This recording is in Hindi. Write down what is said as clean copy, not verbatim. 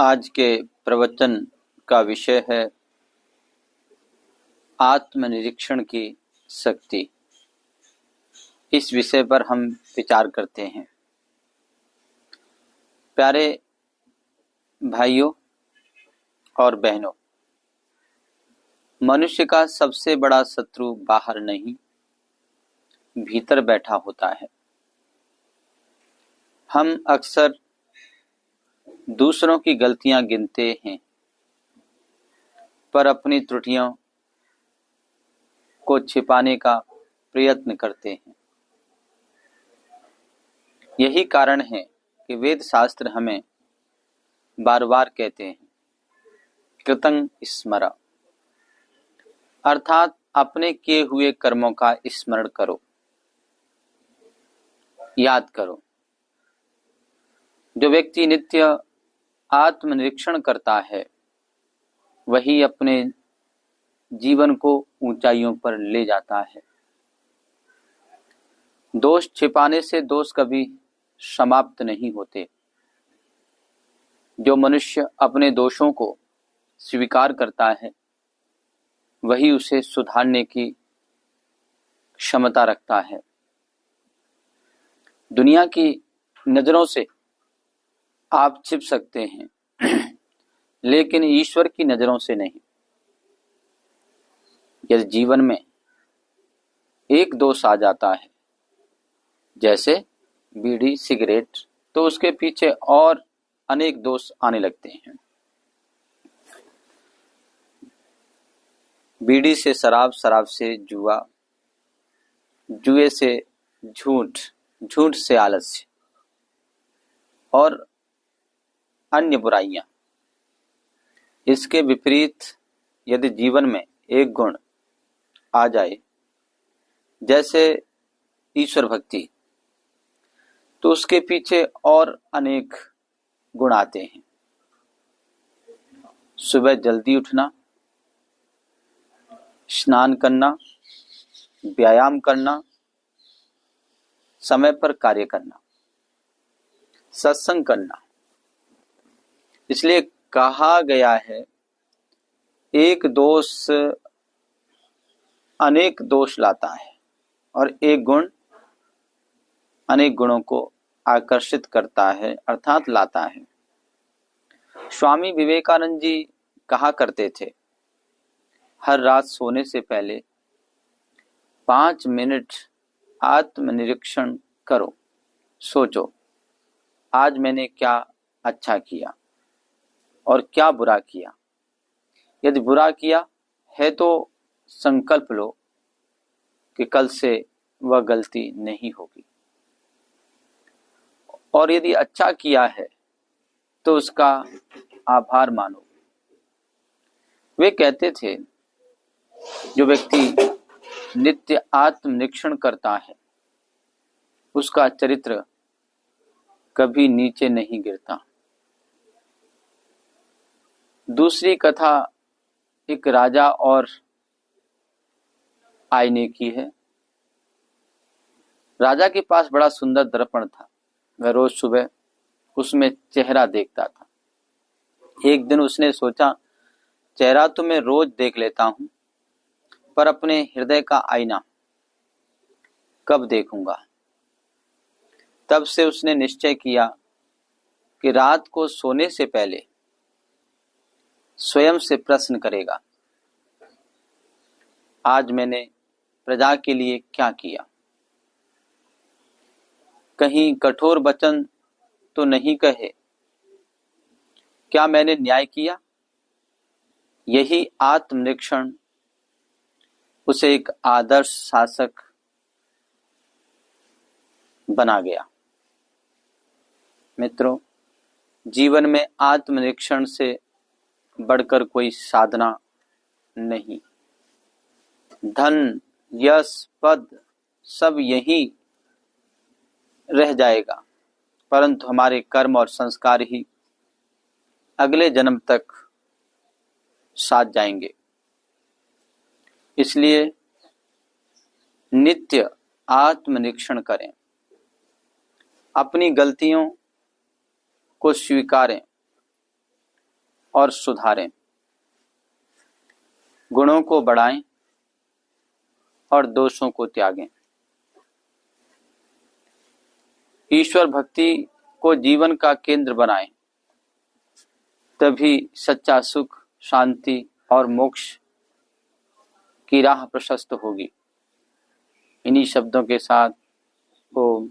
आज के प्रवचन का विषय है आत्मनिरीक्षण की शक्ति। इस विषय पर हम विचार करते हैं। प्यारे भाइयों और बहनों, मनुष्य का सबसे बड़ा शत्रु बाहर नहीं, भीतर बैठा होता है। हम अक्सर दूसरों की गलतियां गिनते हैं, पर अपनी त्रुटियों को छिपाने का प्रयत्न करते हैं। यही कारण है कि वेद शास्त्र हमें बार बार कहते हैं, कृतं स्मर, अर्थात अपने किए हुए कर्मों का स्मरण करो, याद करो। जो व्यक्ति नित्य आत्मनिरीक्षण करता है, वही अपने जीवन को ऊंचाइयों पर ले जाता है। दोष छिपाने से दोष कभी समाप्त नहीं होते। जो मनुष्य अपने दोषों को स्वीकार करता है, वही उसे सुधारने की क्षमता रखता है। दुनिया की नजरों से आप छिप सकते हैं, लेकिन ईश्वर की नजरों से नहीं। यदि जीवन में एक दोष आ जाता है, जैसे बीड़ी, सिगरेट, तो उसके पीछे और अनेक दोष आने लगते हैं। बीड़ी से शराब, शराब से जुआ, जुए से झूठ, झूठ से आलस्य और अन्य बुराइयां। इसके विपरीत यदि जीवन में एक गुण आ जाए, जैसे ईश्वर भक्ति, तो उसके पीछे और अनेक गुण आते हैं। सुबह जल्दी उठना, स्नान करना, व्यायाम करना, समय पर कार्य करना, सत्संग करना। इसलिए कहा गया है, एक दोष अनेक दोष लाता है और एक गुण अनेक गुणों को आकर्षित करता है, अर्थात लाता है। स्वामी विवेकानंद जी कहा करते थे, हर रात सोने से पहले 5 मिनट आत्मनिरीक्षण करो। सोचो, आज मैंने क्या अच्छा किया और क्या बुरा किया। यदि बुरा किया है तो संकल्प लो कि कल से वह गलती नहीं होगी, और यदि अच्छा किया है तो उसका आभार मानो। वे कहते थे, जो व्यक्ति नित्य आत्मनिरीक्षण करता है, उसका चरित्र कभी नीचे नहीं गिरता। दूसरी कथा एक राजा और आईने की है। राजा के पास बड़ा सुंदर दर्पण था। वह रोज सुबह उसमें चेहरा देखता था। एक दिन उसने सोचा, चेहरा तो मैं रोज देख लेता हूं, पर अपने हृदय का आईना कब देखूंगा। तब से उसने निश्चय किया कि रात को सोने से पहले स्वयं से प्रश्न करेगा, आज मैंने प्रजा के लिए क्या किया। कहीं कठोर वचन तो नहीं कहे, क्या मैंने न्याय किया। यही आत्मनिरीक्षण उसे एक आदर्श शासक बना गया। मित्रों, जीवन में आत्मनिरीक्षण से बढ़कर कोई साधना नहीं। धन, यश, पद सब यही रह जाएगा, परंतु हमारे कर्म और संस्कार ही अगले जन्म तक साथ जाएंगे। इसलिए नित्य आत्मनिरीक्षण करें, अपनी गलतियों को स्वीकारें और सुधारें, गुणों को बढ़ाएं और दोषों को त्यागें। ईश्वर भक्ति को जीवन का केंद्र बनाएं, तभी सच्चा सुख, शांति और मोक्ष की राह प्रशस्त होगी। इन्हीं शब्दों के साथ ओम